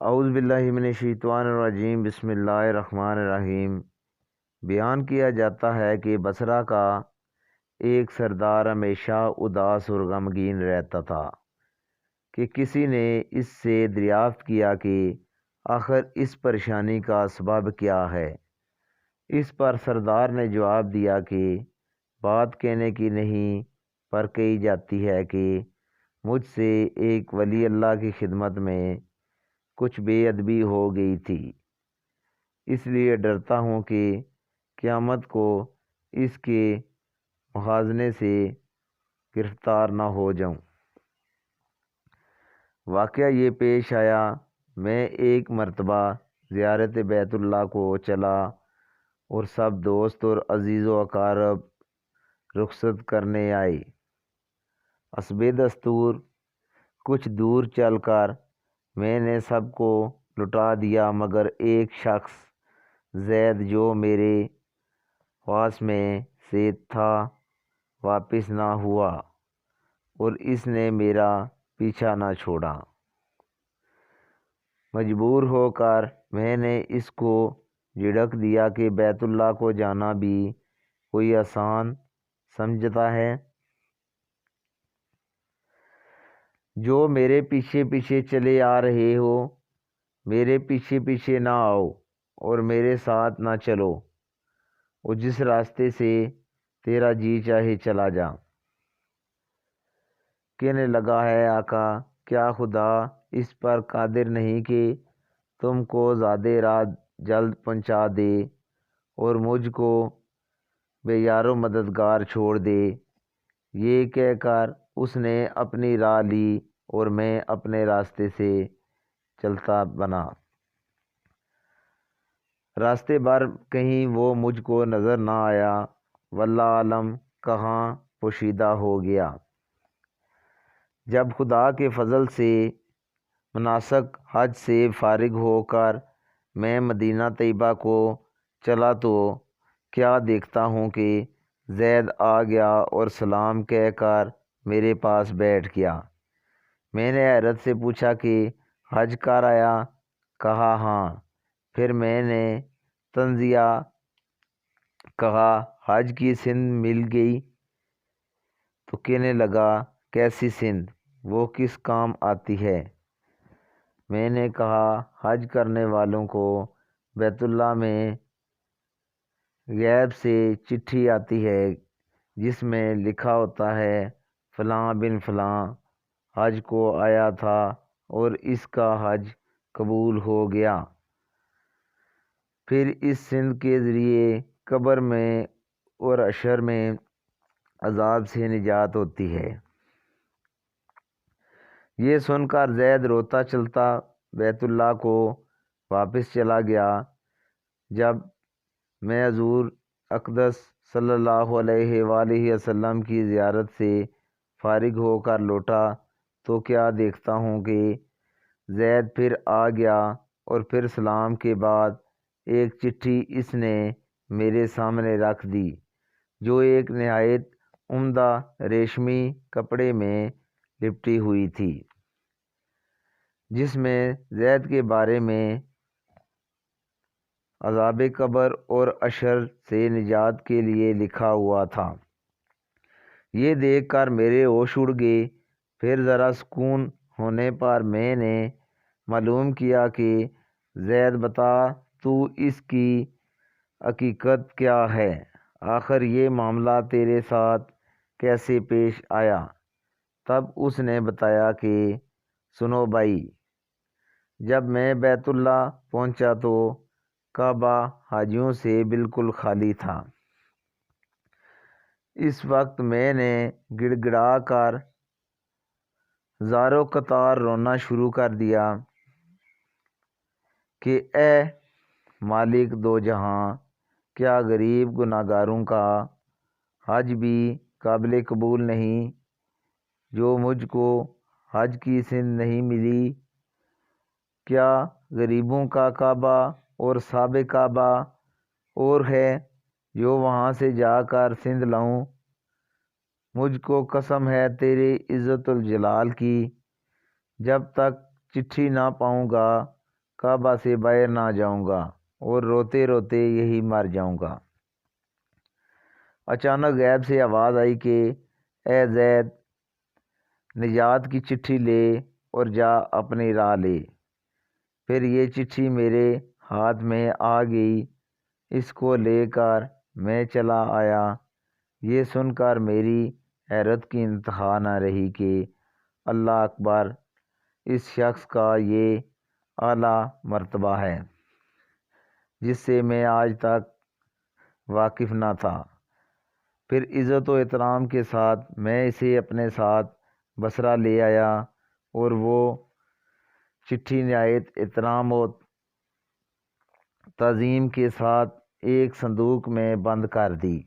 اعوذ باللہ من الشیطان الرجیم، بسم اللہ الرحمن الرحیم۔ بیان کیا جاتا ہے کہ بصرہ کا ایک سردار ہمیشہ اداس اور غمگین رہتا تھا کہ کسی نے اس سے دریافت کیا کہ آخر اس پریشانی کا سبب کیا ہے۔ اس پر سردار نے جواب دیا کہ بات کہنے کی نہیں پر کہی جاتی ہے کہ مجھ سے ایک ولی اللہ کی خدمت میں کچھ بے ادبی ہو گئی تھی، اس لیے ڈرتا ہوں کہ قیامت کو اس کے مخازنے سے گرفتار نہ ہو جاؤں۔ واقعہ یہ پیش آیا، میں ایک مرتبہ زیارت بیت اللہ کو چلا اور سب دوست اور عزیز و اقارب رخصت کرنے آئے۔ حسب دستور کچھ دور چل کر میں نے سب کو لٹا دیا، مگر ایک شخص زید جو میرے پاس میں سے تھا واپس نہ ہوا اور اس نے میرا پیچھا نہ چھوڑا۔ مجبور ہو کر میں نے اس کو جھڑک دیا کہ بیت اللہ کو جانا بھی کوئی آسان سمجھتا ہے؟ جو میرے پیچھے پیچھے چلے آ رہے ہو، میرے پیچھے پیچھے نہ آؤ اور میرے ساتھ نہ چلو، اور جس راستے سے تیرا جی چاہے چلا جا۔ کہنے لگا، ہے آقا، کیا خدا اس پر قادر نہیں کہ تم کو زادِ راہ جلد پہنچا دے اور مجھ کو بے یار و مددگار چھوڑ دے؟ یہ کہہ کر اس نے اپنی راہ لی اور میں اپنے راستے سے چلتا بنا۔ راستے بھر کہیں وہ مجھ کو نظر نہ آیا، واللہ عالم کہاں پوشیدہ ہو گیا۔ جب خدا کے فضل سے مناسک حج سے فارغ ہو کر میں مدینہ طیبہ کو چلا تو کیا دیکھتا ہوں کہ زید آ گیا اور سلام کہہ کر میرے پاس بیٹھ گیا۔ میں نے حیرت سے پوچھا کہ حج کر آیا؟ کہا ہاں۔ پھر میں نے تنزیہ کہا، حج کی سند مل گئی؟ تو کہنے لگا، کیسی سند؟ وہ کس کام آتی ہے؟ میں نے کہا، حج کرنے والوں کو بیت اللہ میں غیب سے چٹھی آتی ہے جس میں لکھا ہوتا ہے فلاں بن فلاں حج کو آیا تھا اور اس کا حج قبول ہو گیا۔ پھر اس سند کے ذریعے قبر میں اور حشر میں عذاب سے نجات ہوتی ہے۔ یہ سن کر زید روتا چلتا بیت اللہ کو واپس چلا گیا۔ جب میں حضور اقدس صلی اللہ علیہ وآلہ وسلم کی زیارت سے فارغ ہو کر لوٹا تو کیا دیکھتا ہوں کہ زید پھر آ گیا اور پھر سلام کے بعد ایک چٹھی اس نے میرے سامنے رکھ دی، جو ایک نہایت عمدہ ریشمی کپڑے میں لپٹی ہوئی تھی، جس میں زید کے بارے میں عذاب قبر اور حشر سے نجات کے لیے لکھا ہوا تھا۔ یہ دیکھ کر میرے ہوش اڑ گئے۔ پھر ذرا سکون ہونے پر میں نے معلوم کیا کہ زید بتا تو اس کی حقیقت کیا ہے؟ آخر یہ معاملہ تیرے ساتھ کیسے پیش آیا؟ تب اس نے بتایا کہ سنو بھائی، جب میں بیت اللہ پہنچا تو کعبہ حاجیوں سے بالکل خالی تھا۔ اس وقت میں نے گڑ گڑا کر زارو قطار رونا شروع کر دیا کہ اے مالک دو جہاں، کیا غریب گناہگاروں کا حج بھی قابل قبول نہیں؟ جو مجھ کو حج کی سند نہیں ملی، کیا غریبوں کا کعبہ اور صاحب کعبہ اور ہے جو وہاں سے جا کر سند لاؤں؟ مجھ کو قسم ہے تیرے عزت الجلال کی، جب تک چٹھی نہ پاؤں گا کعبہ سے باہر نہ جاؤں گا اور روتے روتے یہی مر جاؤں گا۔ اچانک غیب سے آواز آئی کہ اے زید، نجات کی چٹھی لے اور جا اپنی راہ لے۔ پھر یہ چٹھی میرے ہاتھ میں آ گئی، اس کو لے کر میں چلا آیا۔ یہ سن کر میری حیرت کی انتہا نہ رہی کہ اللہ اکبر، اس شخص کا یہ اعلیٰ مرتبہ ہے جس سے میں آج تک واقف نہ تھا۔ پھر عزت و احترام کے ساتھ میں اسے اپنے ساتھ بصرہ لے آیا اور وہ چٹھی نہایت احترام و تعظیم کے ساتھ ایک صندوق میں بند کر دی۔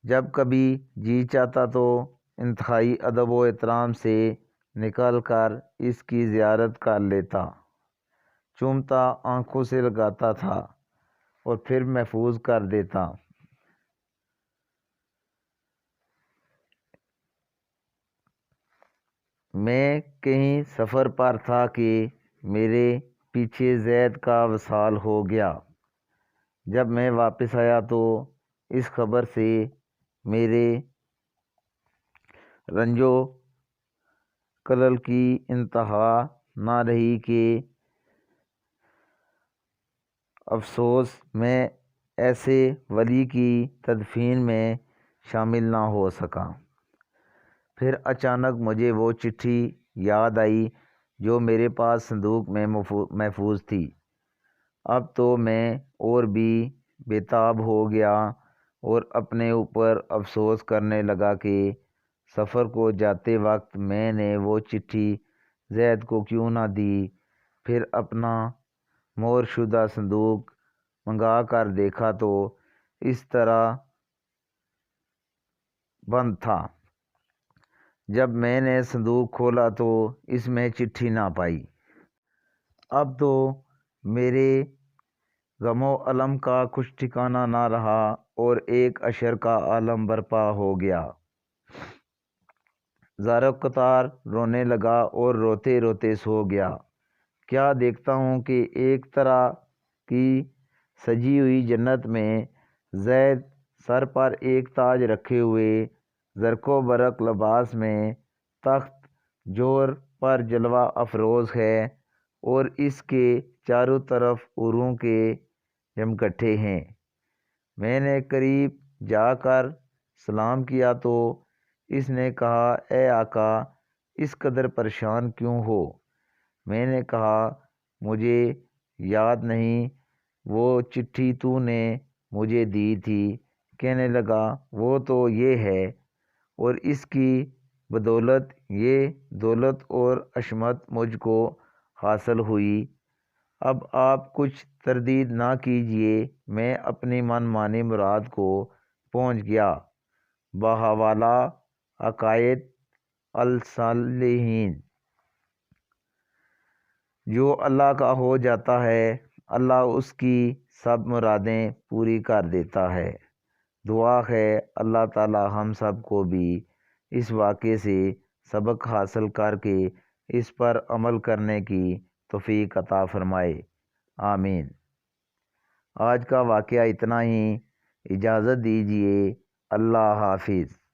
جب کبھی جی چاہتا تو انتہائی ادب و احترام سے نکل کر اس کی زیارت کر لیتا، چومتا، آنکھوں سے لگاتا تھا اور پھر محفوظ کر دیتا۔ میں کہیں سفر پر تھا کہ میرے پیچھے زید کا وصال ہو گیا۔ جب میں واپس آیا تو اس خبر سے میرے رنج و کلل کی انتہا نہ رہی کہ افسوس میں ایسے ولی کی تدفین میں شامل نہ ہو سکا۔ پھر اچانک مجھے وہ چٹھی یاد آئی جو میرے پاس صندوق میں محفوظ تھی۔ اب تو میں اور بھی بے تاب ہو گیا اور اپنے اوپر افسوس کرنے لگا کہ سفر کو جاتے وقت میں نے وہ چٹھی زید کو کیوں نہ دی۔ پھر اپنا مہر شدہ صندوق منگا کر دیکھا تو اس طرح بند تھا۔ جب میں نے صندوق کھولا تو اس میں چٹھی نہ پائی۔ اب تو میرے غم و الم کا کچھ ٹھکانہ نہ رہا اور ایک اشر کا عالم برپا ہو گیا۔ زار قطار رونے لگا اور روتے روتے سو گیا۔ کیا دیکھتا ہوں کہ ایک طرح کی سجی ہوئی جنت میں زید سر پر ایک تاج رکھے ہوئے، زرق و برق لباس میں تخت جور پر جلوہ افروز ہے اور اس کے چاروں طرف حوروں کے جمگٹھے ہیں۔ میں نے قریب جا کر سلام کیا تو اس نے کہا، اے آقا، اس قدر پریشان کیوں ہو؟ میں نے کہا، مجھے یاد نہیں، وہ چٹھی تو نے مجھے دی تھی۔ کہنے لگا، وہ تو یہ ہے اور اس کی بدولت یہ دولت اور عصمت مجھ کو حاصل ہوئی۔ اب آپ کچھ تردید نہ کیجیے، میں اپنی من مانی مراد کو پہنچ گیا۔ بحوالہ عقائد الصالحین۔ جو اللہ کا ہو جاتا ہے، اللہ اس کی سب مرادیں پوری کر دیتا ہے۔ دعا ہے اللہ تعالی ہم سب کو بھی اس واقعے سے سبق حاصل کر کے اس پر عمل کرنے کی توفیق عطا فرمائے، آمین۔ آج کا واقعہ اتنا ہی، اجازت دیجیے، اللہ حافظ۔